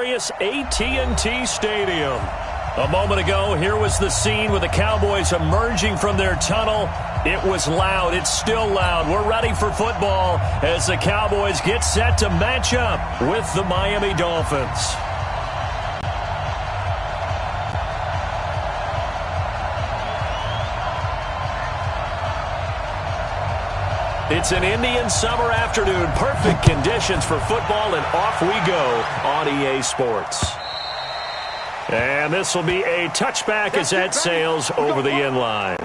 glorious AT&T Stadium. A moment ago, here was the scene with the Cowboys emerging from their tunnel. It was loud. It's still loud. We're ready for football as the Cowboys get set to match up with the Miami Dolphins. It's an Indian summer afternoon. Perfect conditions for football, and off we go on EA Sports. And this will be a touchback as that sails over the end line.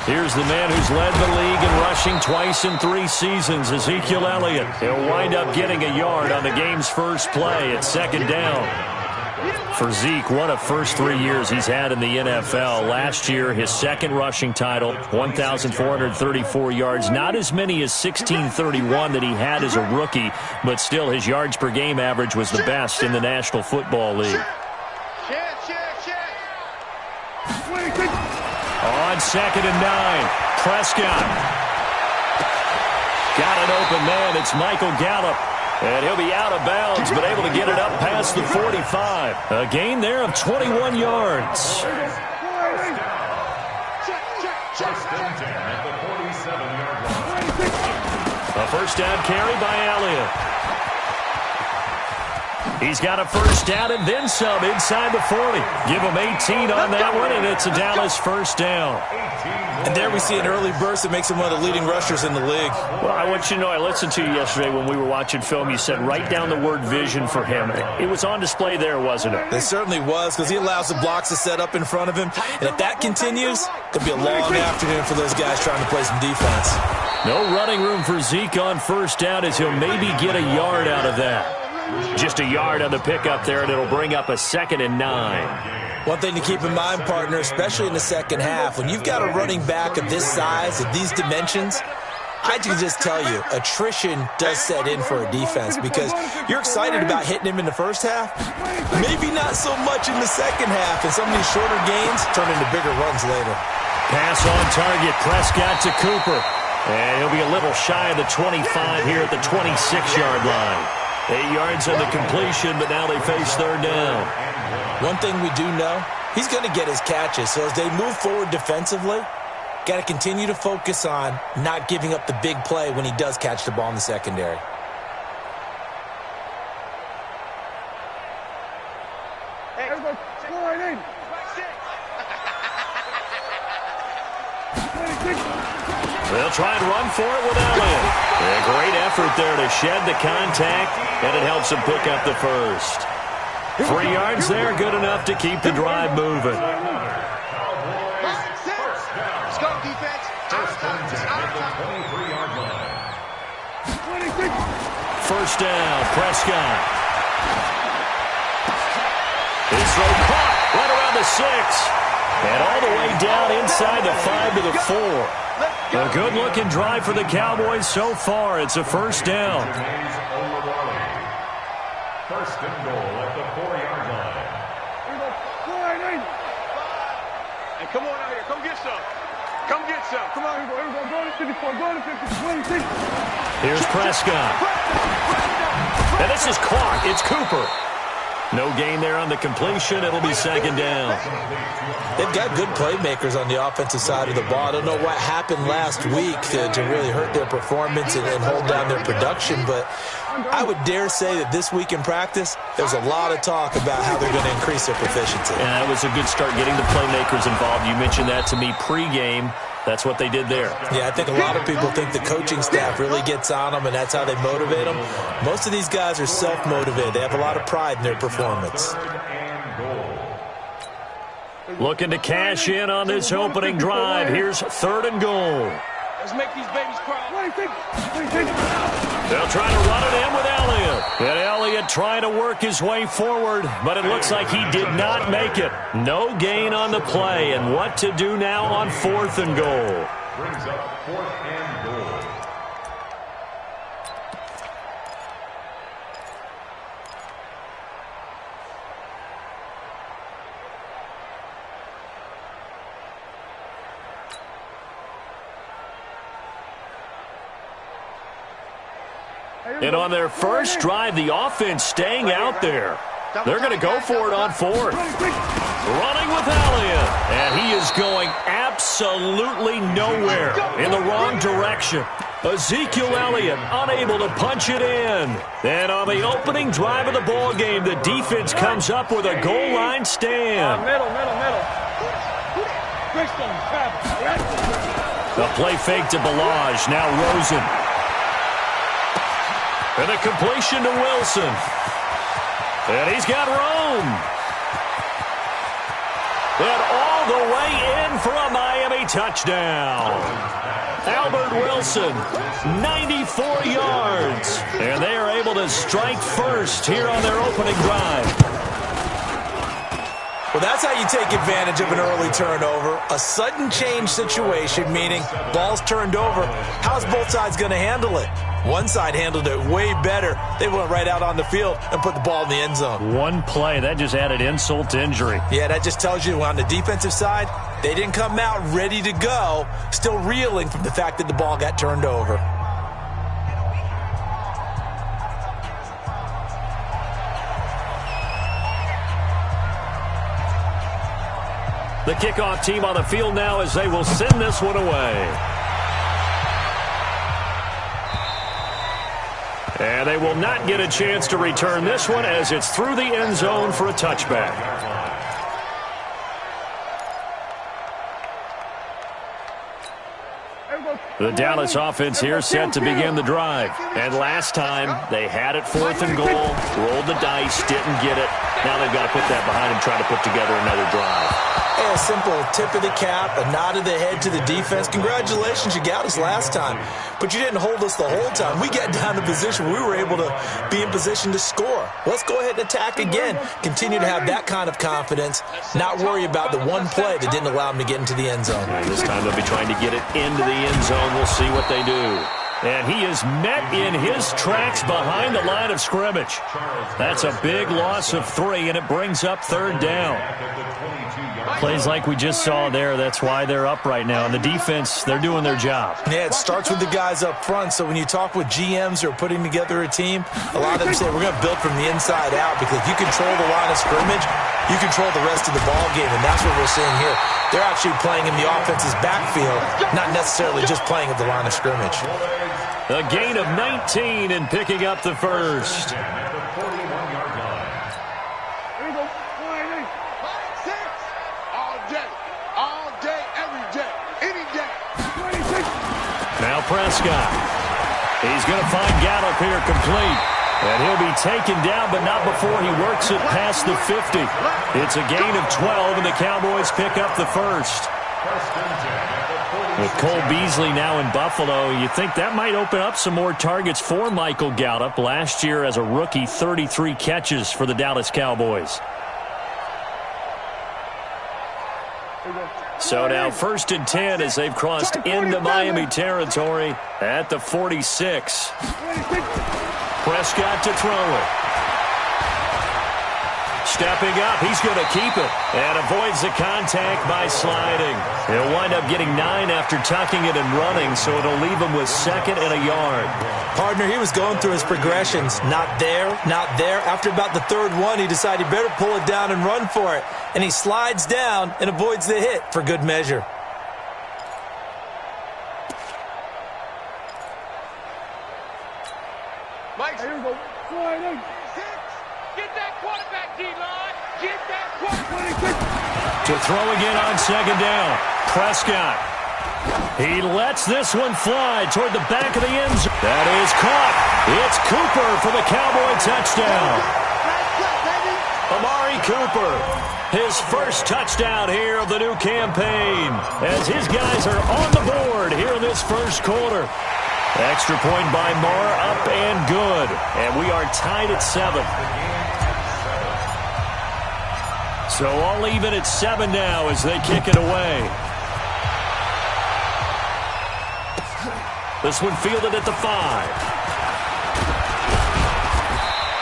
Here's the man who's led the league in rushing twice in 3 seasons, Ezekiel Elliott. He'll wind up getting a yard on the game's first play at second down. For Zeke, what a first 3 years he's had in the NFL. Last year, his second rushing title, 1,434 yards. Not as many as 1,631 that he had as a rookie, but still his yards per game average was the best in the National Football League. On 2nd and 9, Prescott. Got an open man. It's Michael Gallup. And he'll be out of bounds, but able to get it up past the 45. A gain there of 21 yards. A first down carry by Elliott. He's got a first down and then some inside the 40. Give him 18 on that one, and it's a Dallas first down. And there we see an early burst that makes him one of the leading rushers in the league. Well, I want you to know, I listened to you yesterday when we were watching film. You said write down the word vision for him. It was on display there, wasn't it? It certainly was, because he allows the blocks to set up in front of him. And if that continues, it'll be a long afternoon for those guys trying to play some defense. No running room for Zeke on first down, as he'll maybe get a yard out of that. Just a yard on the pickup there, and it'll bring up a 2nd and 9. One thing to keep in mind, partner, especially in the second half, when you've got a running back of this size, of these dimensions, I can just tell you, attrition does set in for a defense, because you're excited about hitting him in the first half, maybe not so much in the second half, and some of these shorter gains turn into bigger runs later. Pass on target, Prescott to Cooper, and he'll be a little shy of the 25 here at the 26-yard line. 8 yards on the completion, but now they face third down. One thing we do know, he's going to get his catches. So as they move forward defensively, got to continue to focus on not giving up the big play when he does catch the ball in the secondary. They'll try and run for it with Elliott. A great effort there to shed the contact, and it helps him pick up the first. 3 yards there, good enough to keep the drive moving. Let's go, defense. First down, Prescott. His throw caught right around the 6. And all the way down inside the 5 to the 4. A good-looking drive for the Cowboys so far. It's a first down. First and goal at the 4-yard line. Hey, come on out here. Come get some. Come get some. Come on. Go to 54. Go to 50. Here's Prescott. And this is caught. It's Cooper. No gain there on the completion. It'll be second down. They've got good playmakers on the offensive side of the ball. I don't know what happened last week to really hurt their performance and hold down their production, but I would dare say that this week in practice, there's a lot of talk about how they're going to increase their proficiency. And that was a good start, getting the playmakers involved. You mentioned that to me pregame. That's what they did there. Yeah, I think a lot of people think the coaching staff really gets on them, and that's how they motivate them. Most of these guys are self-motivated. They have a lot of pride in their performance. Looking to cash in on this opening drive. Here's 3rd and goal. Let's make these babies cry. They'll try to run it in with Elliott. And Elliott trying to work his way forward, but it looks like he did not make it. No gain on the play, and what to do now on 4th and goal. Brings up 4th and goal. And on their first drive, the offense staying out there. They're going to go for it on 4th. Running with Elliott. And he is going absolutely nowhere in the wrong direction. Ezekiel Elliott unable to punch it in. And on the opening drive of the ball game, the defense comes up with a goal line stand. Middle. The play fake to Balaj. Now Rosen. And a completion to Wilson. And he's got Rome. And all the way in for a Miami touchdown. Albert Wilson, 94 yards. And they are able to strike first here on their opening drive. Well, that's how you take advantage of an early turnover. A sudden change situation, meaning ball's turned over. How's both sides going to handle it? One side handled it way better. They went right out on the field and put the ball in the end zone. One play, that just added insult to injury. Yeah, that just tells you on the defensive side, they didn't come out ready to go, still reeling from the fact that the ball got turned over. The kickoff team on the field now as they will send this one away. And they will not get a chance to return this one as it's through the end zone for a touchback. The Dallas offense here set to begin the drive. And last time, they had it 4th and goal, rolled the dice, didn't get it. Now they've got to put that behind and try to put together another drive. Hey, a simple tip of the cap, a nod of the head to the defense. Congratulations, you got us last time. But you didn't hold us the whole time. We got down to position. We were able to be in position to score. Let's go ahead and attack again. Continue to have that kind of confidence. Not worry about the one play that didn't allow them to get into the end zone. And this time they'll be trying to get it into the end zone. We'll see what they do. And he is met in his tracks behind the line of scrimmage. That's a big loss of 3, and it brings up 3rd down. Plays like we just saw there, that's why they're up right now. And the defense, they're doing their job. Yeah, it starts with the guys up front. So when you talk with GMs who are putting together a team, a lot of them say we're going to build from the inside out, because if you control the line of scrimmage, you control the rest of the ball game, and that's what we're seeing here. They're actually playing in the offense's backfield, not necessarily just playing at the line of scrimmage. A gain of 19 and picking up the first. Now Prescott. He's going to find Gallup here complete. And he'll be taken down, but not before he works it past the 50. It's a gain of 12, and the Cowboys pick up the first. With Cole Beasley now in Buffalo, you think that might open up some more targets for Michael Gallup. Last year as a rookie, 33 catches for the Dallas Cowboys. So now 1st and 10 as they've crossed into Miami territory at the 46. Prescott to throw it. Stepping up, he's going to keep it and avoids the contact by sliding. He'll wind up getting 9 after tucking it and running, so it'll leave him with 2nd and a yard. Partner, he was going through his progressions. Not there, not there. After about the 3rd one, he decided he better pull it down and run for it. And he slides down and avoids the hit for good measure. Mike, here we go. Get that quarterback, D-line. Get that quarterback. To throw again on 2nd down. Prescott. He lets this one fly toward the back of the end zone. That is caught. It's Cooper for the Cowboy touchdown. Amari Cooper, his first touchdown here of the new campaign, as his guys are on the board here in this this first quarter. Extra point by Marr, up and good. And we are tied at 7. So all even at 7 now as they kick it away. This one fielded at the 5.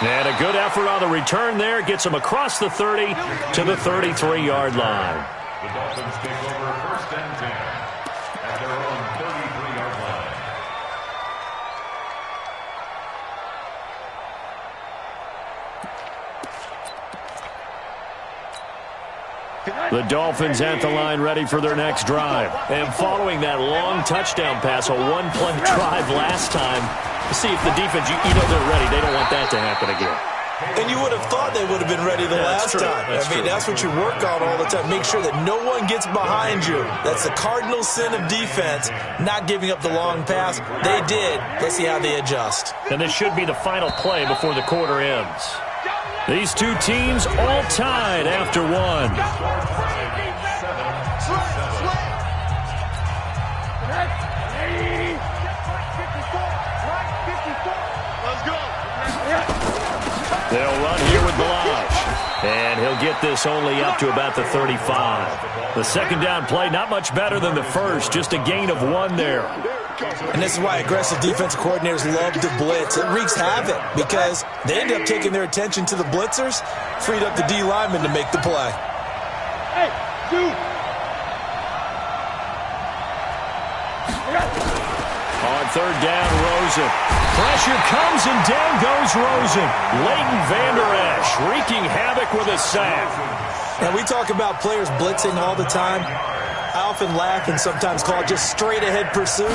And a good effort on the return there. Gets him across the 30 to the 33-yard line. The Dolphins take over 1st and 10 at their own 33-yard line. The Dolphins at the line ready for their next drive. And following that long touchdown pass, a one-play drive last time, see if the defense, you know they're ready. They don't want that to happen again. And you would have thought they would have been ready the last time. That's what you work on all the time. Make sure that no one gets behind you. That's the cardinal sin of defense, not giving up the long pass. They did. Let's see how they adjust. And this should be the final play before the quarter ends. These two teams all tied after one. They'll run here with Balazs. And he'll get this only up to about the 35. The second down play, not much better than the first. Just a gain of 1 there. And this is why aggressive defensive coordinators love to blitz. It wreaks havoc because they end up taking their attention to the blitzers, freed up the D lineman to make the play. Hey, dude. On third down, Rosen. Pressure comes and down goes Rosen. Leighton Vander Esch wreaking havoc with a sack. And we talk about players blitzing all the time. I often laugh and sometimes call it just straight-ahead pursuit.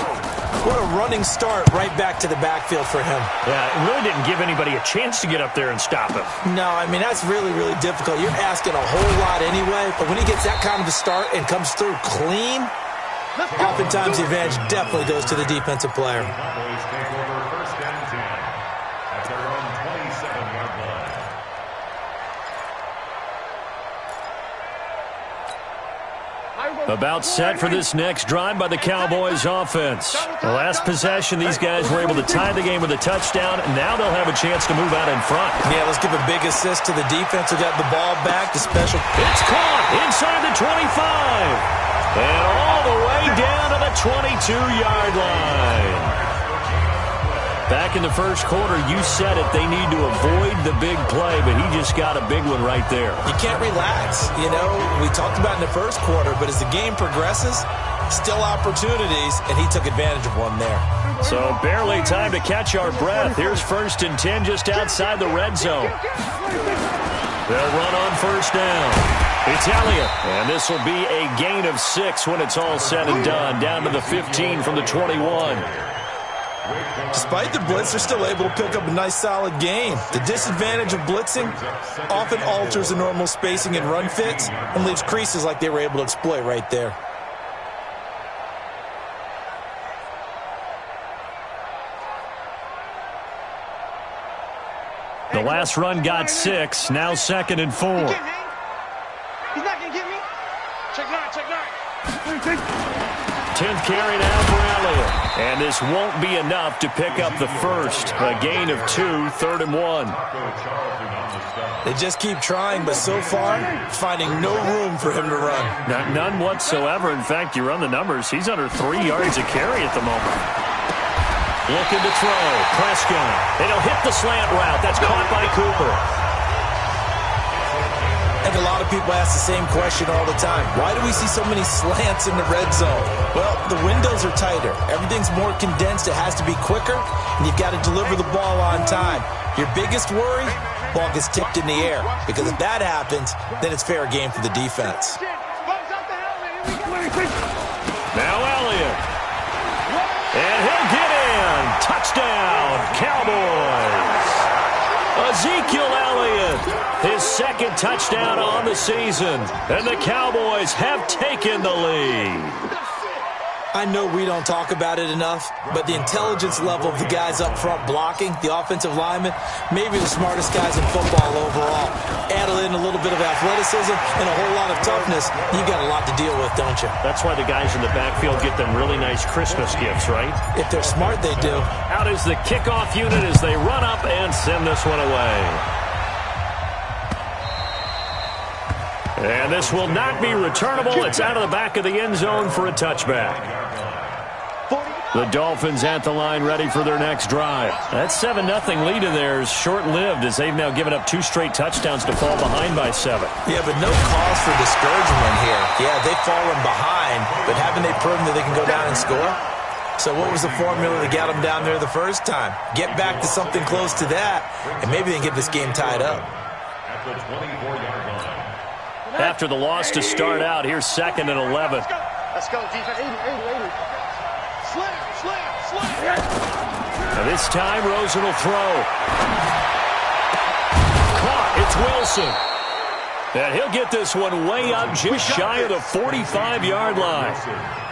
What a running start right back to the backfield for him. Yeah, it really didn't give anybody a chance to get up there and stop him. No, that's really, really difficult. You're asking a whole lot anyway, but when he gets that kind of a start and comes through clean, oftentimes the advantage definitely goes to the defensive player. Cowboys take over 1st and 10 at their own 27-yard line. About set for this next drive by the Cowboys offense. The last possession, these guys were able to tie the game with a touchdown, and now they'll have a chance to move out in front. Yeah, let's give a big assist to the defense who got the ball back. The special. It's caught inside the 25. And all the way down to the 22-yard line. Back in the first quarter, you said it, they need to avoid the big play, but he just got a big one right there. You can't relax. We talked about in the first quarter, but as the game progresses, still opportunities, and he took advantage of one there. So barely time to catch our breath. Here's 1st and 10 just outside the red zone. They'll run on first down. It's Elliott, and this will be a gain of 6 when it's all said and done, down to the 15 from the 21. Despite the blitz, they're still able to pick up a nice, solid gain. The disadvantage of blitzing often alters the normal spacing and run fits and leaves creases like they were able to exploit right there. The last run got 6, now 2nd and 4. He's not going to get me. Check 9, check 9. 10th carry now for Elliott. And this won't be enough to pick up the first. A gain of 2, 3rd and 1. They just keep trying, but so far, finding no room for him to run. None whatsoever. In fact, you run the numbers, he's under 3 yards a carry at the moment. Looking to throw. Prescott. And he'll hit the slant route. That's caught by Cooper. I think a lot of people ask the same question all the time. Why do we see so many slants in the red zone? Well, the windows are tighter. Everything's more condensed. It has to be quicker, and you've got to deliver the ball on time. Your biggest worry, ball gets tipped in the air, because if that happens, then it's fair game for the defense. Now Elliott. And he'll get in. Touchdown, Cowboys. Ezekiel Elliott, his 2nd touchdown on the season, and the Cowboys have taken the lead. I know we don't talk about it enough, but the intelligence level of the guys up front blocking, the offensive linemen, maybe the smartest guys in football overall. Add in a little bit of athleticism and a whole lot of toughness, you got a lot to deal with, don't you? That's why the guys in the backfield get them really nice Christmas gifts, right? If they're smart, they do. Out is the kickoff unit as they run up and send this one away. And this will not be returnable. It's out of the back of the end zone for a touchback. The Dolphins at the line ready for their next drive. That 7-0 lead of theirs short-lived as they've now given up 2 straight touchdowns to fall behind by 7. Yeah, but no cause for discouragement here. Yeah, they've fallen behind, but haven't they proven that they can go down and score? So what was the formula that got them down there the first time? Get back to something close to that, and maybe they can get this game tied up. At the 24-yard line. After the loss to start out, here's 2nd and 11. Let's go, defense. 80. Slam. And this time, Rosen will throw. Caught. It's Wilson. And he'll get this one way up just shy of the 45-yard line.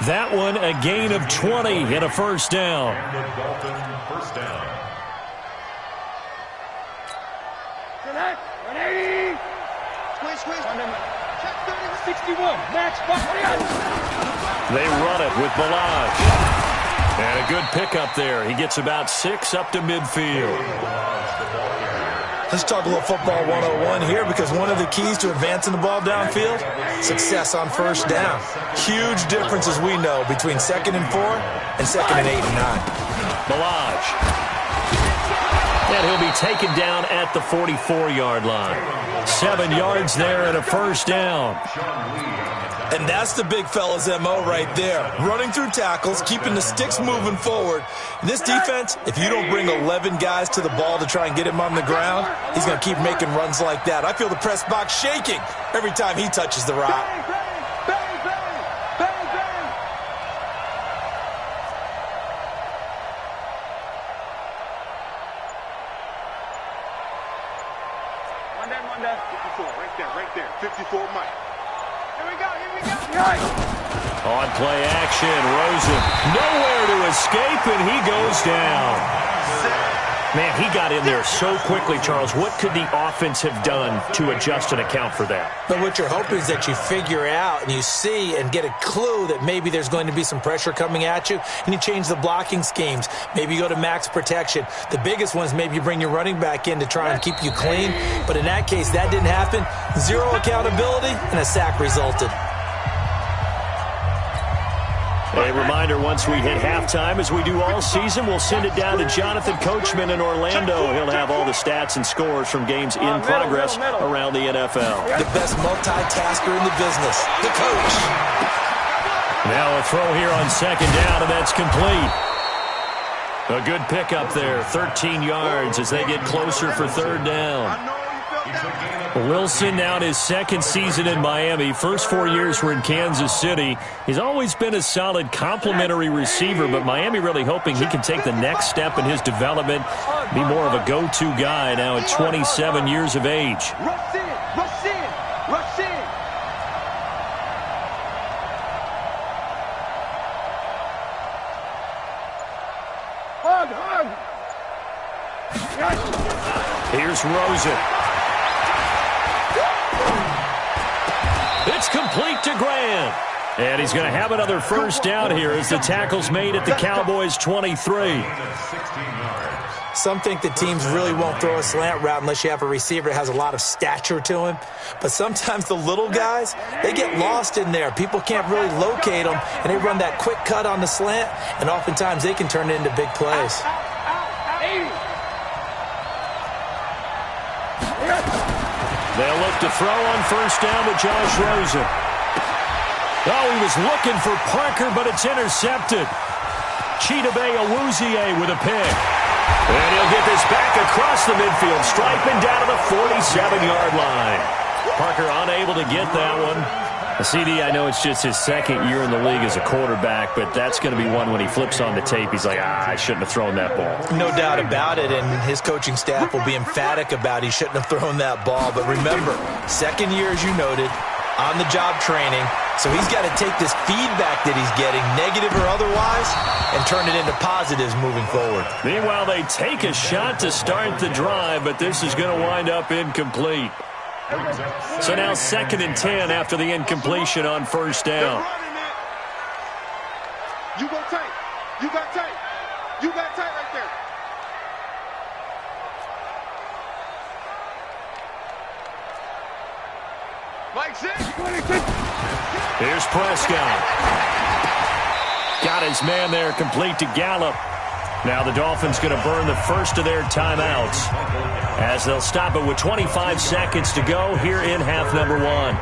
That one a gain of 20 and a first down. And the Dolphin first down. 180. Squeeze. Check 30. 61. Max. They run it with Balaj. And a good pickup there. He gets about 6 up to midfield. Let's talk a little football 101 here, because one of the keys to advancing the ball downfield, success on first down. Huge difference, as we know, between 2nd and 4 and 2nd and 8 and 9. Balaj. And he'll be taken down at the 44-yard line. 7 yards there and a first down. And that's the big fella's MO right there. Running through tackles, keeping the sticks moving forward. In this defense, if you don't bring 11 guys to the ball to try and get him on the ground, he's going to keep making runs like that. I feel the press box shaking every time he touches the rock. One down. 54, right there. 54, Mike. Here we go. On play action, Rosen nowhere to escape, and he goes down. Man, he got in there so quickly, Charles. What could the offense have done to adjust and account for that? But what you're hoping is that you figure out and you see and get a clue that maybe there's going to be some pressure coming at you, and you change the blocking schemes. Maybe you go to max protection. The biggest one is maybe you bring your running back in to try and keep you clean. But in that case, that didn't happen. 0 accountability, and a sack resulted. A reminder, once we hit halftime, as we do all season, we'll send it down to Jonathan Coachman in Orlando. He'll have all the stats and scores from games in progress around the NFL. The best multitasker in the business, the coach. Now a throw here on 2nd down, and that's complete. A good pickup there, 13 yards as they get closer for 3rd down. Wilson now in his 2nd season in Miami. First 4 years were in Kansas City. He's always been a solid complementary receiver, but Miami really hoping he can take the next step in his development, be more of a go-to guy now at 27 years of age. Rush in. Hug. Here's Rosen. It's complete to Graham. And he's going to have another first down here as the tackle's made at the Cowboys' 23. Some think that teams really won't throw a slant route unless you have a receiver that has a lot of stature to him. But sometimes the little guys, they get lost in there. People can't really locate them, and they run that quick cut on the slant, and oftentimes they can turn it into big plays. They'll look to throw on first down with Josh Rosen. Oh, he was looking for Parker, but it's intercepted. Chidobe Awuzie with a pick. And he'll get this back across the midfield, striping down to the 47-yard line. Parker unable to get that one. CD, I know it's just his 2nd year in the league as a quarterback, but that's going to be one when he flips on the tape, he's like, I shouldn't have thrown that ball. No doubt about it, and his coaching staff will be emphatic about he shouldn't have thrown that ball. But remember, 2nd year, as you noted, on-the-job training, So he's got to take this feedback that he's getting, negative or otherwise, and turn it into positives moving forward. Meanwhile, they take a shot to start the drive, but this is going to wind up incomplete. So now 2nd and 10 after the incompletion on first down. You go tight. You got tight. You got tight right there. Mike 6. Here's Prescott. Got his man there, complete to Gallup. Now the Dolphins going to burn the first of their timeouts as they'll stop it with 25 seconds to go here in half number 1.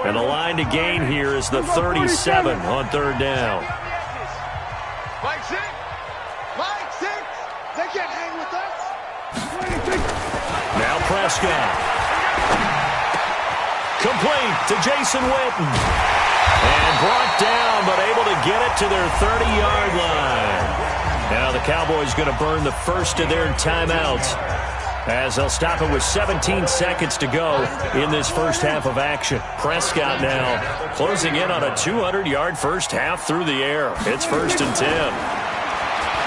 And the line to gain here is the 37 on 3rd down. Mike 6. Mike 6. They can't hang with us. Now Prescott. Complete to Jason Witten. And brought down, but able to get it to their 30-yard line. Now the Cowboys going to burn the first of their timeouts as they'll stop it with 17 seconds to go in this first half of action. Prescott now closing in on a 200-yard first half through the air. It's 1st and 10.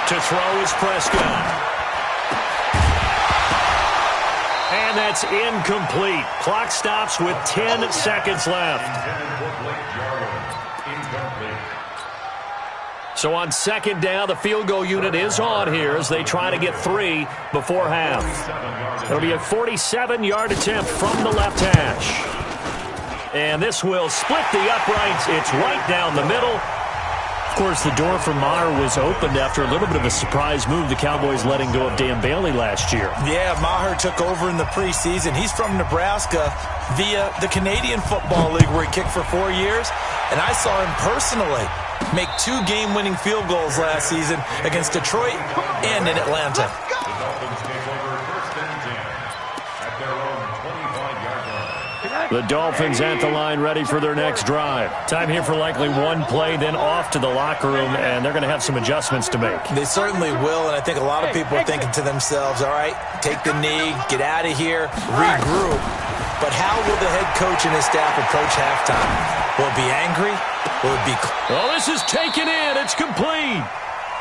To throw is Prescott. And that's incomplete. Clock stops with 10 seconds left. So on 2nd down, the field goal unit is on here as they try to get 3 before half. It'll be a 47-yard attempt from the left hash. And this will split the uprights. It's right down the middle. Of course, the door for Maher was opened after a little bit of a surprise move, the Cowboys letting go of Dan Bailey last year. Yeah, Maher took over in the preseason. He's from Nebraska via the Canadian Football League where he kicked for 4 years. And I saw him personally make 2 game-winning field goals last season against Detroit and in Atlanta. The Dolphins at the line ready for their next drive. Time here for likely one play, then off to the locker room, and they're going to have some adjustments to make. They certainly will, and I think a lot of people are thinking to themselves, all right, take the knee, get out of here, regroup. But how will the head coach and his staff approach halftime? Will it be angry? Will it be... Oh, this is taken in. It's complete.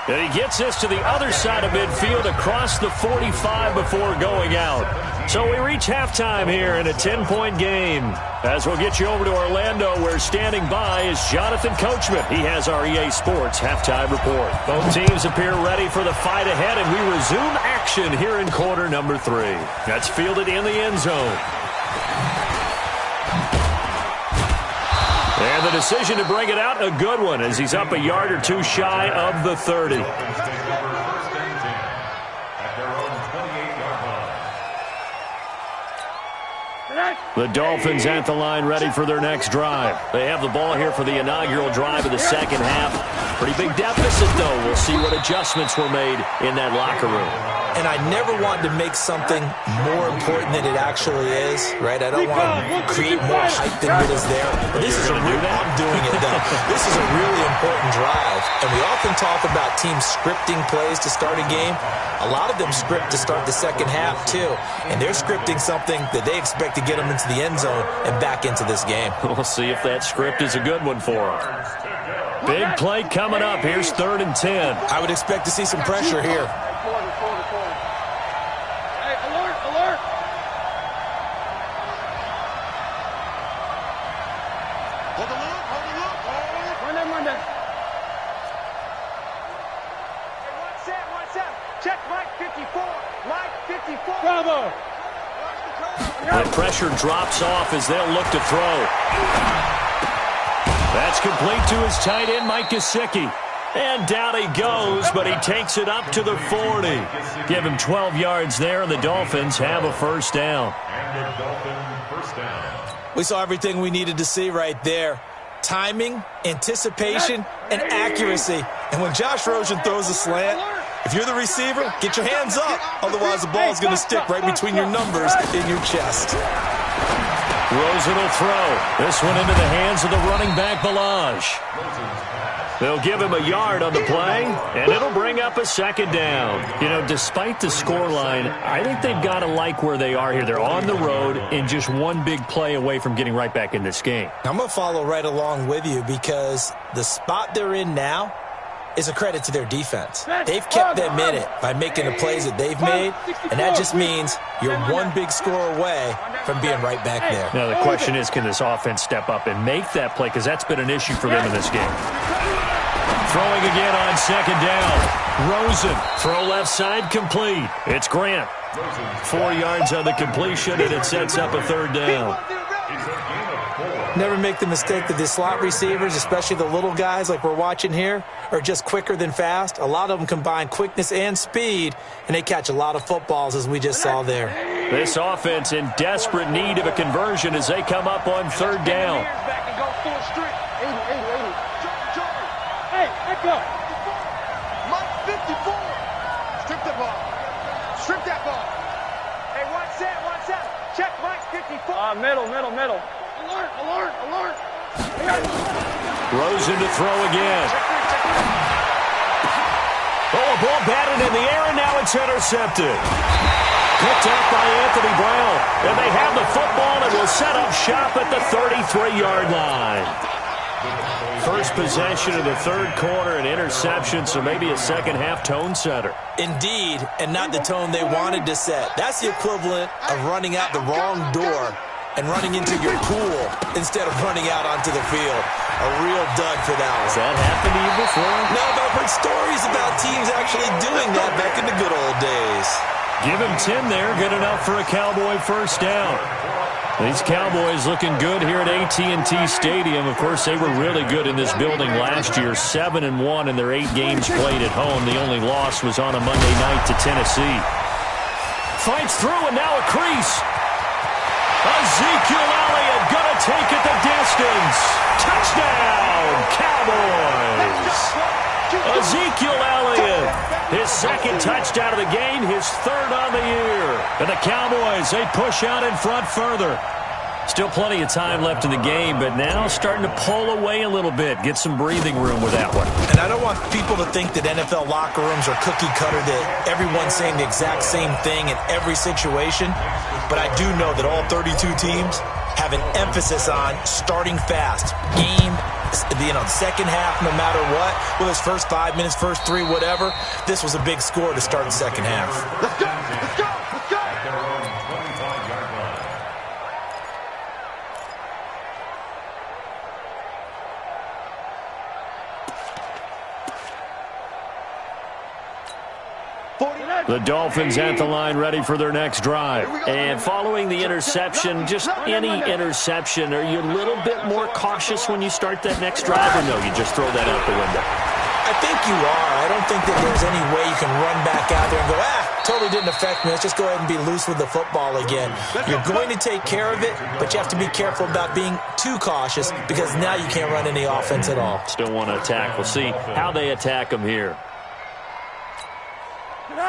And he gets this to the other side of midfield across the 45 before going out. So we reach halftime here in a 10-point game. As we'll get you over to Orlando, where standing by is Jonathan Coachman. He has our EA Sports halftime report. Both teams appear ready for the fight ahead, and we resume action here in quarter number 3. That's fielded in the end zone. And the decision to bring it out, a good one, as he's up a yard or 2 shy of the 30. The Dolphins at the line ready for their next drive. They have the ball here for the inaugural drive of the second half. Pretty big deficit, though. We'll see what adjustments were made in that locker room. And I never want to make something more important than it actually is, right? I don't want to create more hype than what is there. But this is a real, I'm doing it, though. This is a really important drive. And we often talk about teams scripting plays to start a game. A lot of them script to start the second half, too. And they're scripting something that they expect to get them into the end zone and back into this game. We'll see if that script is a good one for them. Big play coming up. Here's 3rd and 10. I would expect to see some pressure here. Hey, alert, alert. Hold the loop, hold the loop. Run that, run that. Hey, one set. Check Mike 54. Mike 54. Bravo. The pressure drops off as they'll look to throw. That's complete to his tight end, Mike Gesicki. And down he goes, but he takes it up to the 40. Give him 12 yards there, and the Dolphins have a first down. We saw everything we needed to see right there. Timing, anticipation, and accuracy. And when Josh Rosen throws a slant, If you're the receiver, get your hands up. Otherwise, the ball's going to stick right between your numbers in your chest. Rosen will throw. This one into the hands of the running back, Balaj. They'll give him a yard on the play, and it'll bring up a second down. You know, despite the scoreline, I think they've got to like where they are here. They're on the road and just one big play away from getting right back in this game. I'm going to follow right along with you because the spot they're in now is a credit to their defense. They've kept them in it by making the plays that they've made, and that just means you're one big score away from being right back there. Now, the question is, can this offense step up and make that play? Because that's been an issue for them in this game. Throwing again on second down. Rosen, throw left side, complete. It's Grant. 4 yards on the completion, and it sets up a third down. Never make the mistake that the slot receivers, especially the little guys like we're watching here, are just quicker than fast. A lot of them combine quickness and speed, and they catch a lot of footballs, as we just saw there. This offense in desperate need of a conversion as they come up on third down. Hey, back up. Mike 54. Strip the ball. Strip that ball. Hey, watch that. Check Mike 54. Middle. Alert. Rosen to throw again. Oh, a ball batted in the air, and now it's intercepted. Picked up by Anthony Brown. And they have the football and will set up shop at the 33-yard line. First possession of the third quarter, an interception, so maybe a second-half tone setter. Indeed, and not the tone they wanted to set. That's the equivalent of running out the wrong door and running into your pool instead of running out onto the field. A real dud for that one. Has that happened to you before? No, but I've heard stories about teams actually doing that back in the good old days. Give him 10 there, good enough for a Cowboy first down. These Cowboys looking good here at AT&T Stadium. Of course, they were really good in this building last year, 7-1 in their 8 games played at home. The only loss was on a Monday night to Tennessee. Fights through, and now a crease. Ezekiel Elliott going to take it the distance. Touchdown, Cowboys. Ezekiel Elliott, his second touchdown of the game, his third on the year. And the Cowboys, they push out in front further. Still plenty of time left in the game, but now starting to pull away a little bit. Get some breathing room with that one. And I don't want people to think that NFL locker rooms are cookie cutter, that everyone's saying the exact same thing in every situation. But I do know that all 32 teams have an emphasis on starting fast. Game, the second half, no matter what, whether it's first 5 minutes, first 3, whatever, this was a big score to start the second half. Let's go. The Dolphins at the line ready for their next drive. And following the interception, just any interception, are you a little bit more cautious when you start that next drive, or no, you just throw that out the window? I think you are. I don't think that there's any way you can run back out there and go, totally didn't affect me. Let's just go ahead and be loose with the football again. You're going to take care of it, but you have to be careful about being too cautious because now you can't run any offense at all. Still want to attack. We'll see how they attack them here.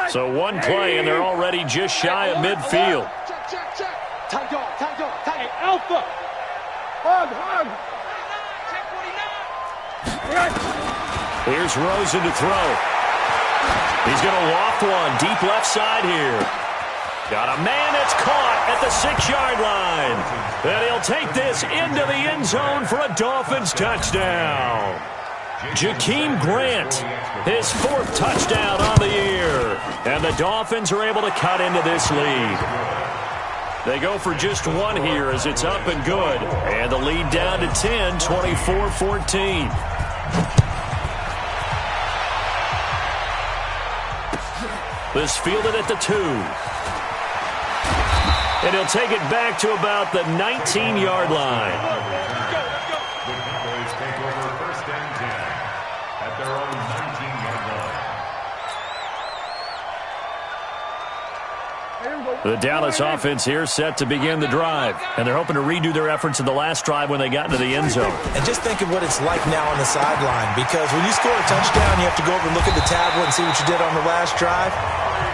So one play, and they're already just shy of midfield. Check. Tight dog. Hey, Alpha. Hug. Check 49. Here's Rosen to throw. He's going to loft one deep left side here. Got a man that's caught at the 6-yard line. And he'll take this into the end zone for a Dolphins touchdown. Jakeem Grant, his 4th touchdown on the year. And the Dolphins are able to cut into this lead. They go for just one here as it's up and good. And the lead down to 10, 24-14. This fielded at the 2. And he'll take it back to about the 19-yard line. The Dallas offense here set to begin the drive. And they're hoping to redo their efforts in the last drive when they got into the end zone. And just think of what it's like now on the sideline, because when you score a touchdown, you have to go over and look at the tablet and see what you did on the last drive.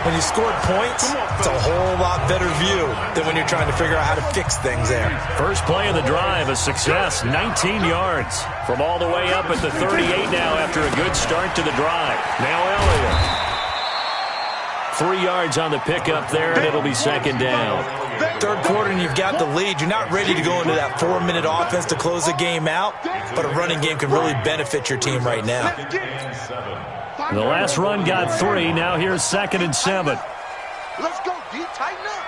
When you scored points, it's a whole lot better view than when you're trying to figure out how to fix things there. First play of the drive, a success, 19 yards. From all the way up at the 38 now after a good start to the drive. Now Elliott. 3 yards on the pickup there, and it'll be second down. Third quarter, and you've got the lead. You're not ready to go into that 4-minute offense to close the game out, but a running game can really benefit your team right now. The last run got 3. Now here's 2nd and 7. Let's go, D. Tighten up.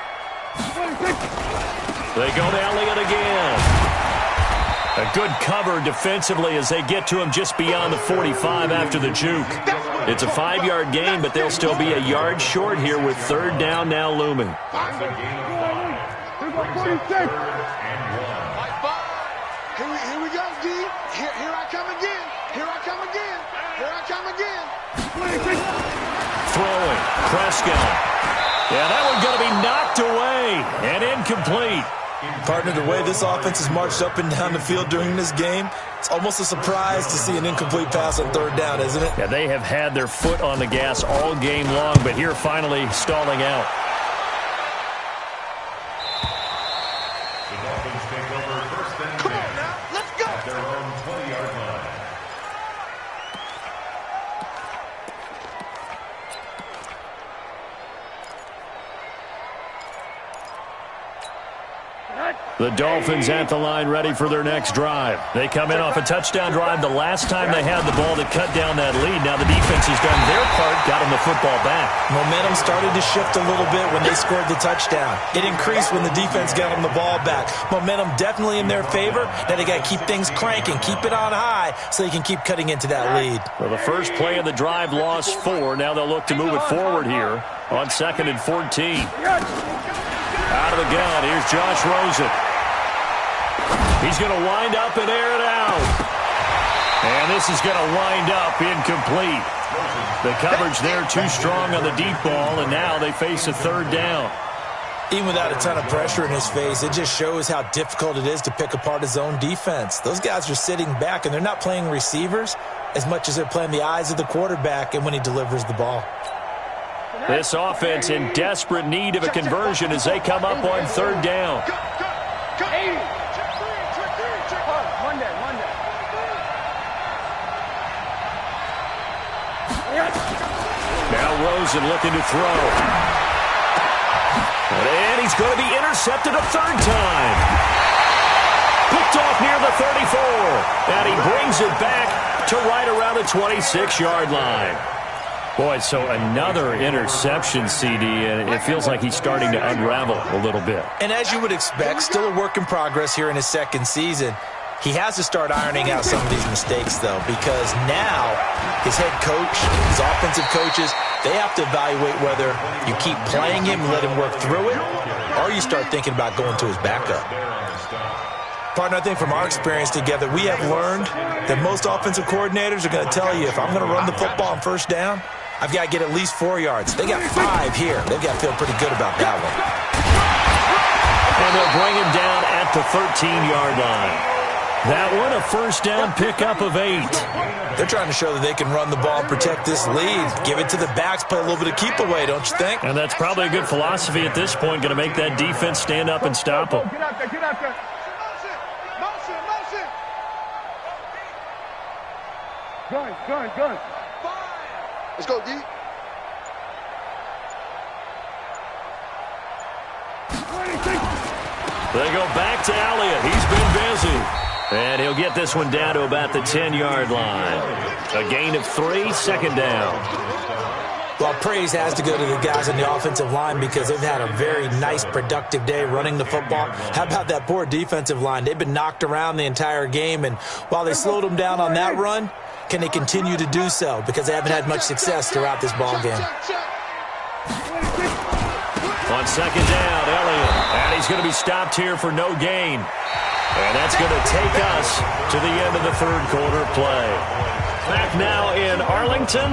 They go to Elliott again. A good cover defensively as they get to him just beyond the 45 after the juke. It's a 5-yard gain, but they'll still be a yard short here with third down now looming. Here we go, D. Here I come again. Here I come again. Here I come again. Throwing. Prescott. Yeah, that one's going to be knocked away and incomplete. Partner, the way this offense has marched up and down the field during this game, it's almost a surprise to see an incomplete pass on third down, isn't it? Yeah, they have had their foot on the gas all game long, but here finally stalling out. The Dolphins take over first and 10. Come on now, let's go. At their own 20-yard line. The Dolphins at the line ready for their next drive. They come in off a touchdown drive the last time they had the ball to cut down that lead. Now the defense has done their part, got them the football back. Momentum started to shift a little bit when they scored the touchdown. It increased when the defense got them the ball back. Momentum definitely in their favor. Now they got to keep things cranking, keep it on high so they can keep cutting into that lead. Well, the first play of the drive lost 4. Now they'll look to move it forward here on 2nd and 14. Out of the gun, here's Josh Rosen. He's going to wind up and air it out. And this is going to wind up incomplete. The coverage there too strong on the deep ball, and now they face a third down. Even without a ton of pressure in his face, it just shows how difficult it is to pick apart his own defense. Those guys are sitting back, and they're not playing receivers as much as they're playing the eyes of the quarterback and when he delivers the ball. This offense in desperate need of a conversion as they come up on third down. Now Rosen looking to throw. And he's going to be intercepted a third time. Picked off near the 34. And he brings it back to right around the 26-yard line. Boy, so another interception, CD, and it feels like he's starting to unravel a little bit. And as you would expect, still a work in progress here in his second season. He has to start ironing out some of these mistakes, though, because now his head coach, his offensive coaches, they have to evaluate whether you keep playing him and let him work through it, or you start thinking about going to his backup. Partner, I think from our experience together, we have learned that most offensive coordinators are going to tell you, if I'm going to run the football on first down, I've got to get at least 4 yards. They got 5 here. They've got to feel pretty good about that one. And they'll bring him down at the 13-yard line. That one, a first down pickup of 8. They're trying to show that they can run the ball and protect this lead. Give it to the backs, play a little bit of keep away, don't you think? And that's probably a good philosophy at this point, going to make that defense stand up and stop them. Get out there, get out there. Motion. Gun. Let's go, D. They go back to Elliott. He's been busy. And he'll get this one down to about the 10-yard line. A gain of 3, second down. Well, praise has to go to the guys on the offensive line because they've had a very nice, productive day running the football. How about that poor defensive line? They've been knocked around the entire game, and while they slowed them down on that run, can they continue to do so? Because they haven't had much success throughout this ball game. On second down, Elliott. And he's going to be stopped here for no gain. And that's going to take us to the end of the third quarter play. Back now in Arlington.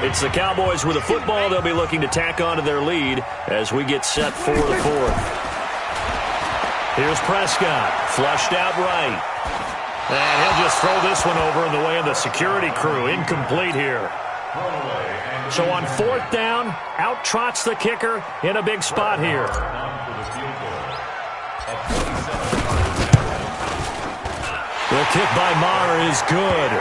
It's the Cowboys with a football. They'll be looking to tack on to their lead as we get set for the fourth. Here's Prescott, flushed out right. And he'll just throw this one over in the way of the security crew. Incomplete here. So on fourth down, out trots the kicker in a big spot here. The kick by Maher is good.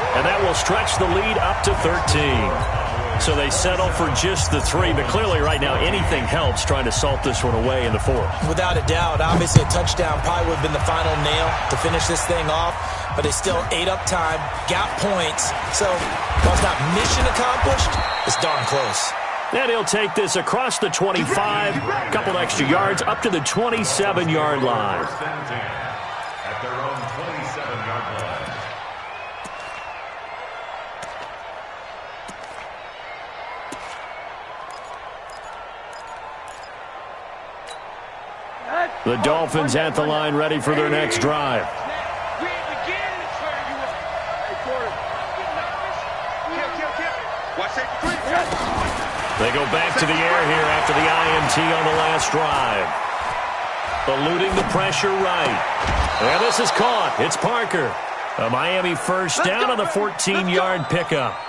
And that will stretch the lead up to 13. So they settle for just the 3, but clearly right now anything helps trying to salt this one away in the fourth. Without a doubt, obviously a touchdown probably would have been the final nail to finish this thing off, but they still ate up time, got points. So while it's not mission accomplished, it's darn close. And he'll take this across the 25, a couple extra yards, up to the 27-yard line. At their own 27-yard line. The Dolphins at the line, ready for their next drive. They go back to the air here after the INT on the last drive. Eluding the pressure right. And this is caught. It's Parker. A Miami first down on the 14-yard pickup.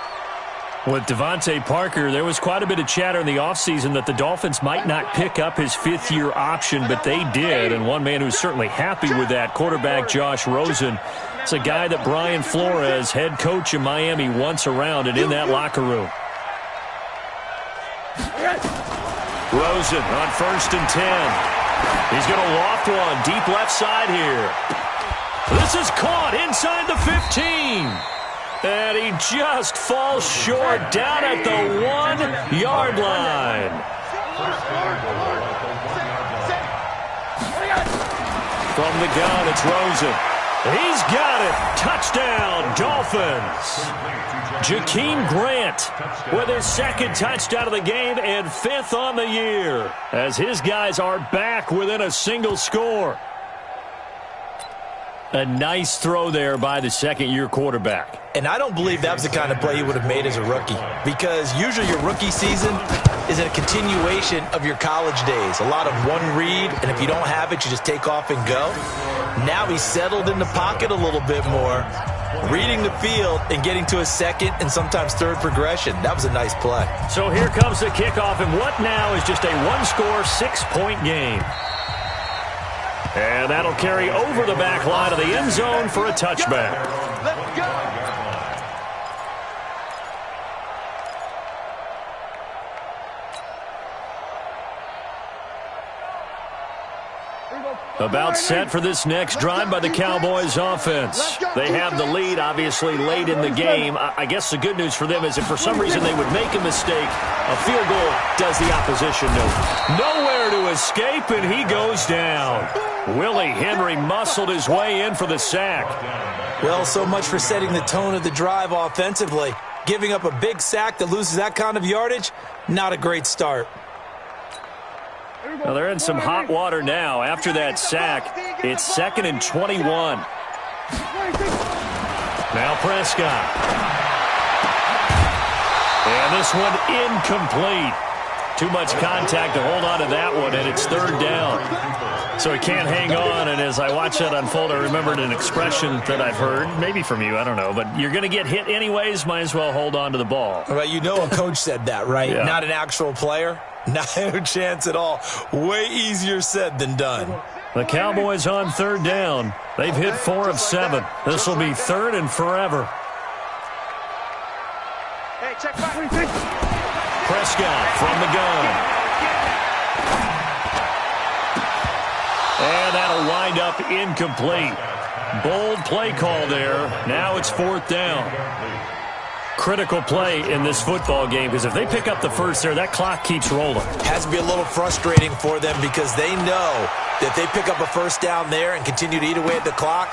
With Devontae Parker, there was quite a bit of chatter in the offseason that the Dolphins might not pick up his fifth-year option, but they did. And one man who's certainly happy with that, quarterback Josh Rosen. It's a guy that Brian Flores, head coach of Miami, wants around and in that locker room. Rosen on 1st and 10. He's going to loft one deep left side here. This is caught inside the 15. And he just falls short down at the 1-yard line. From the gun, it's Rosen. He's got it. Touchdown, Dolphins. Jakeem Grant with his second touchdown of the game and 5th on the year, as his guys are back within a single score. A nice throw there by the second-year quarterback. And I don't believe that was the kind of play he would have made as a rookie, because usually your rookie season is a continuation of your college days. A lot of one read, and if you don't have it, you just take off and go. Now he's settled in the pocket a little bit more, reading the field and getting to a second and sometimes third progression. That was a nice play. So here comes the kickoff, and what now is just a one-score, 6-point game. And that'll carry over the back line of the end zone for a touchback. Let's go. About set for this next drive by the Cowboys offense. They have the lead, obviously, late in the game. I guess the good news for them is if for some reason they would make a mistake, a field goal does the opposition nowhere to escape, and he goes down. Willie Henry muscled his way in for the sack. Well, so much for setting the tone of the drive offensively. Giving up a big sack that loses that kind of yardage, not a great start. Well, they're in some hot water now. After that sack, it's 2nd and 21. Now Prescott. And this one incomplete. Too much contact to hold on to that one, and it's 3rd down. So he can't hang on, and as I watch that unfold, I remembered an expression that I've heard, maybe from you, I don't know, but you're going to get hit anyways, might as well hold on to the ball. Well, you know a coach said that, right? Yeah. Not an actual player. No chance at all. Way easier said than done. The Cowboys on 3rd down. They've hit 4 of 7. This will be 3rd and forever. Hey, check back. Prescott from the gun. And that'll wind up incomplete. Bold play call there. Now it's 4th down. Critical play in this football game, because if they pick up the first there, that clock keeps rolling. Has to be a little frustrating for them, because they know that if they pick up a first down there and continue to eat away at the clock,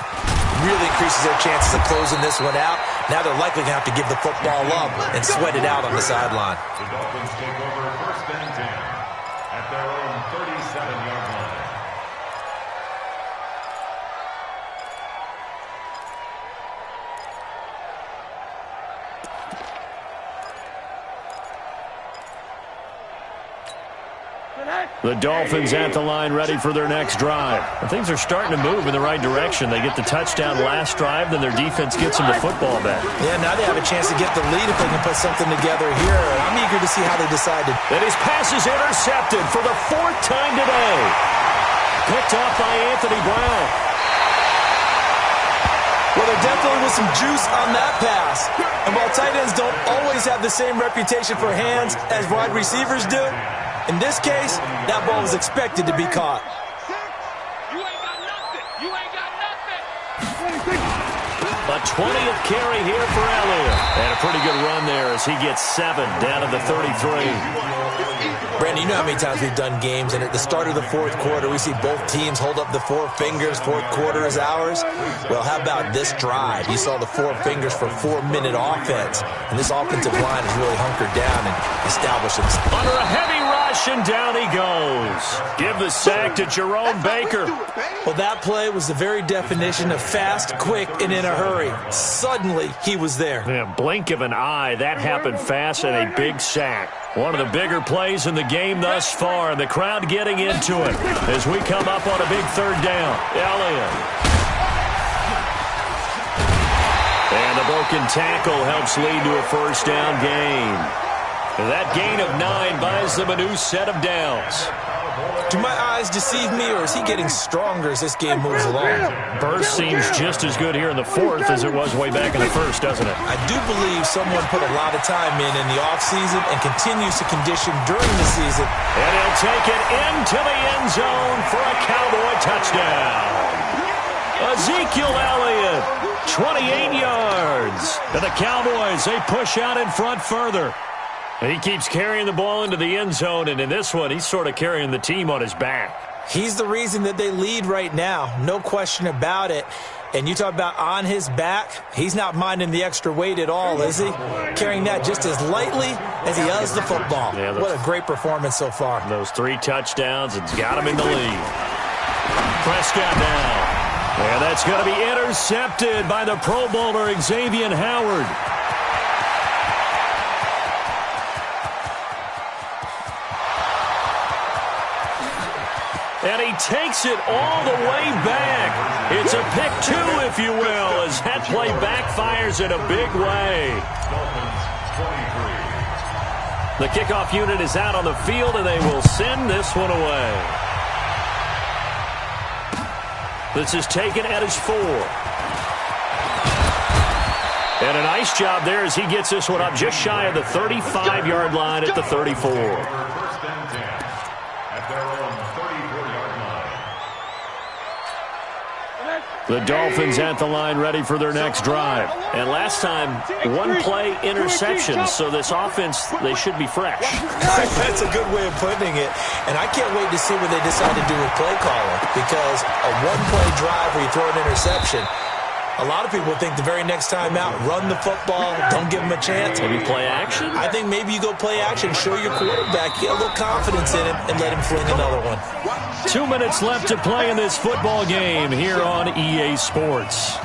really increases their chances of closing this one out. Now they're likely going to have to give the football up and sweat it out on the sideline. The Dolphins take over 1st and 10 at their own 37-yard line. The Dolphins at the line ready for their next drive. Things are starting to move in the right direction. They get the touchdown last drive, then their defense gets them the football back. Yeah, now they have a chance to get the lead if they can put something together here. I'm eager to see how they decided. And his pass is intercepted for the 4th time today. Picked off by Anthony Brown. Well, there definitely was some juice on that pass. And while tight ends don't always have the same reputation for hands as wide receivers do, in this case, that ball was expected to be caught. You ain't got nothing. You ain't got nothing. A 20th carry here for Elliott. And a pretty good run there as he gets 7 down to the 33. Brandon, you know how many times we've done games, and at the start of the 4th quarter, we see both teams hold up the 4 fingers, 4th quarter is ours. Well, how about this drive? You saw the 4 fingers for 4-minute offense, and this offensive line is really hunkered down and established themselves. Under a heavy rush, and down he goes. Give the sack to Jerome Baker. Well, that play was the very definition of fast, quick, and in a hurry. Suddenly, he was there. Yeah, blink of an eye, that happened fast, and a big sack. One of the bigger plays in the game thus far, and the crowd getting into it as we come up on a big 3rd down. Elliott. And the broken tackle helps lead to a 1st down gain. That gain of 9 buys them a new set of downs. Do my eyes deceive me, or is he getting stronger as this game moves along? Burst seems just as good here in the 4th as it was way back in the 1st, doesn't it? I do believe someone put a lot of time in the offseason and continues to condition during the season. And he'll take it into the end zone for a Cowboy touchdown. Ezekiel Elliott, 28 yards. And the Cowboys, they push out in front further. He keeps carrying the ball into the end zone, and in this one, he's sort of carrying the team on his back. He's the reason that they lead right now, no question about it. And you talk about on his back, he's not minding the extra weight at all, is he? Carrying that just as lightly as he does the football. Yeah, what a great performance so far. Those 3 touchdowns, it's got him in the lead. Prescott now. And that's going to be intercepted by the Pro Bowler Xavier Howard. And he takes it all the way back. It's a pick 2, if you will, as that play backfires in a big way. The kickoff unit is out on the field, and they will send this one away. This is taken at his 4. And a nice job there as he gets this one up just shy of the 35-yard line at the 34. The Dolphins at the line ready for their next drive. And last time, 1-play interception, so this offense, they should be fresh. That's a good way of putting it. And I can't wait to see what they decide to do with play calling, because a 1-play drive where you throw an interception, a lot of people think the very next time out, run the football, don't give them a chance. Maybe play action? I think maybe you go play action, show your quarterback, get a little confidence in him, and let him fling another one. 2 minutes left to play in this football game here on EA Sports.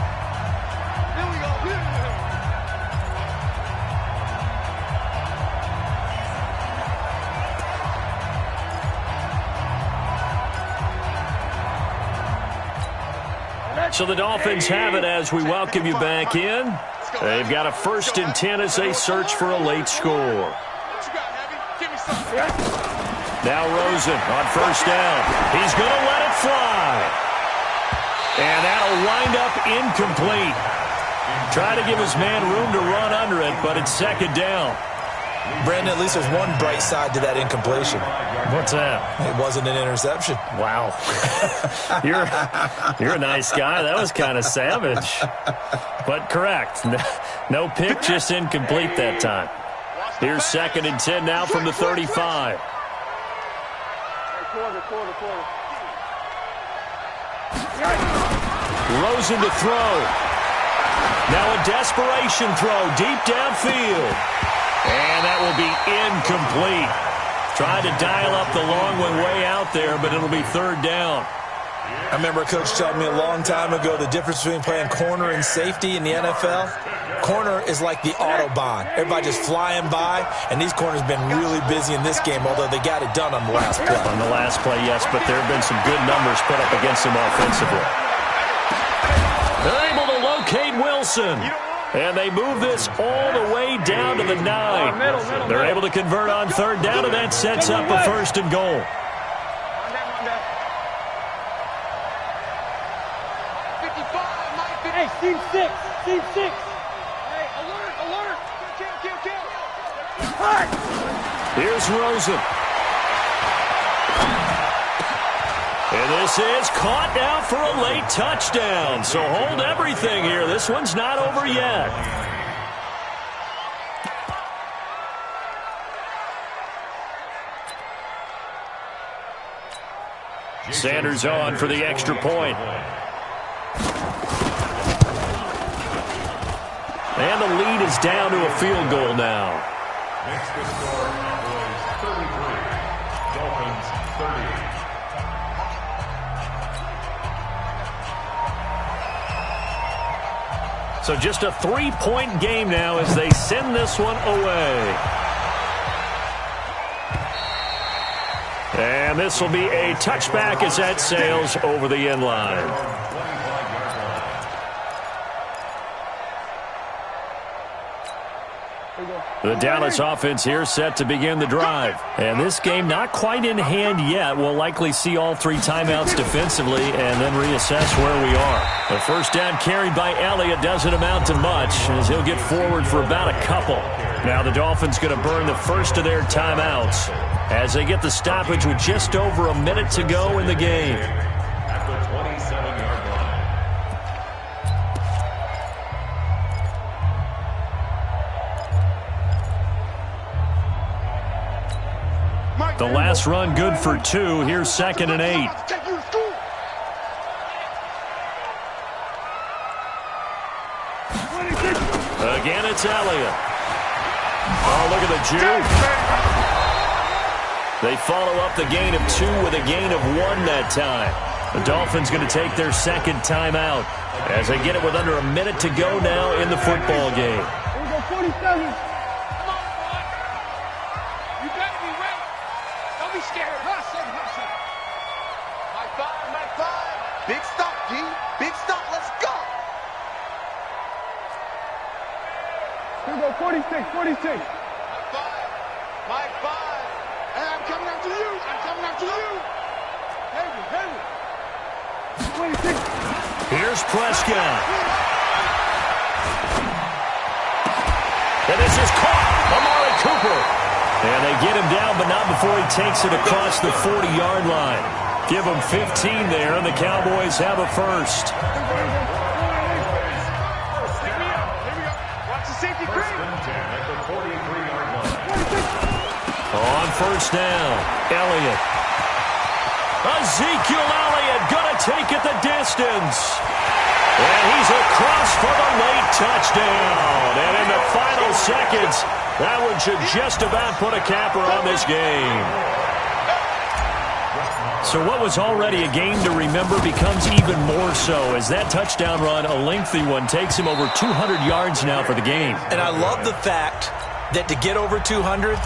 So the Dolphins have it as we welcome you back in. They've got a 1st and 10 as they search for a late score. Now Rosen on 1st down. He's going to let it fly. And that'll wind up incomplete. Try to give his man room to run under it, but it's 2nd down. Brandon, at least there's one bright side to that incompletion. What's that? It wasn't an interception. Wow. You're a nice guy. That was kind of savage. But correct. No pick, just incomplete that time. Here's 2nd and 10 now from the 35. Rosen to throw. Now a desperation throw deep downfield. And that will be incomplete. Tried to dial up the long one way out there, but it'll be 3rd down. I remember a coach telling me a long time ago the difference between playing corner and safety in the NFL. Corner is like the Autobahn. Everybody just flying by, and these corners been really busy in this game, although they got it done on the last play. On the last play, yes, but there have been some good numbers put up against him offensively. They're able to locate Wilson. And they move this all the way down to the 9. They're able to convert on third down, and that sets up a first and goal. Hey, team 6. Team 6. Hey, alert, alert. Kill. Here's Rosen. And this is caught now for a late touchdown. So hold everything here. This one's not over yet. Sanders on for the extra point. And the lead is down to a field goal now. Makes the score Cowboys 33, Dolphins 30. So just a 3-point game now as they send this one away. And this will be a touchback as that sails over the end line. The Dallas offense here set to begin the drive. And this game not quite in hand yet. We'll likely see all 3 timeouts defensively and then reassess where we are. The first down carried by Elliott doesn't amount to much as he'll get forward for about a couple. Now the Dolphins going to burn the first of their timeouts as they get the stoppage with just over a minute to go in the game. At the 27-yard line. The last run good for 2. Here's 2nd and 8. Again, it's Elliott. Oh, look at the juke. They follow up the gain of 2 with a gain of 1 that time. The Dolphins going to take their second timeout as they get it with under a minute to go now in the football game. Here we go, 47. Big stop, G. Big stop. Let's go. Here we go, 46, 46. Mike 5. Hey, I'm coming after you. I'm coming after you. Heavy. 26. Here's Prescott. And this is caught. Amari Cooper. And they get him down, but not before he takes it across the 40-yard line. Give them 15 there, and the Cowboys have a first. Here we go. Watch the safety creep. At the 43-yard line. On first down, Elliott. Ezekiel Elliott going to take it the distance. And he's across for the late touchdown. And in the final seconds, that one should just about put a capper on this game. So what was already a game to remember becomes even more so as that touchdown run, a lengthy one, takes him over 200 yards now for the game. And I love the fact that to get over 200,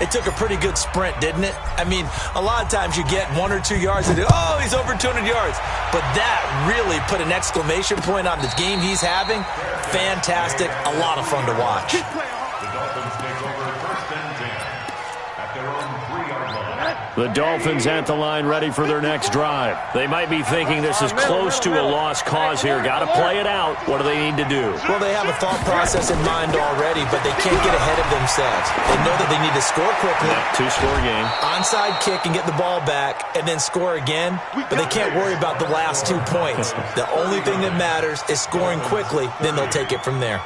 it took a pretty good sprint, didn't it? I mean, a lot of times you get 1 or 2 yards and oh, he's over 200 yards. But that really put an exclamation point on the game he's having. Fantastic. A lot of fun to watch. The Dolphins take over 1st and 10 at their own 3-yard line. The Dolphins at the line ready for their next drive. They might be thinking this is close to a lost cause here. Got to play it out. What do they need to do? Well, they have a thought process in mind already, but they can't get ahead of themselves. They know that they need to score quickly. 2-score game. Onside kick and get the ball back and then score again, but they can't worry about the last 2 points. The only thing that matters is scoring quickly, then they'll take it from there.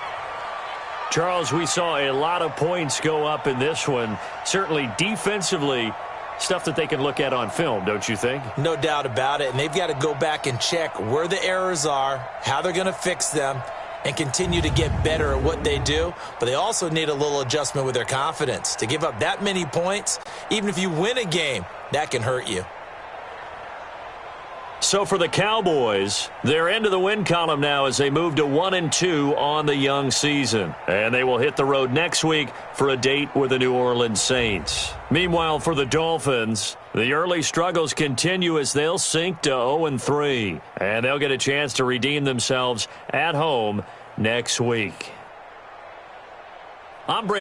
Charles, we saw a lot of points go up in this one. Certainly defensively, stuff that they can look at on film, don't you think? No doubt about it, and they've got to go back and check where the errors are, how they're going to fix them, and continue to get better at what they do. But they also need a little adjustment with their confidence. To give up that many points, even if you win a game, that can hurt you. So for the Cowboys, they're into the win column now as they move to 1-2 on the young season. And they will hit the road next week for a date with the New Orleans Saints. Meanwhile, for the Dolphins, the early struggles continue as they'll sink to 0-3. And they'll get a chance to redeem themselves at home next week. I'm Brent.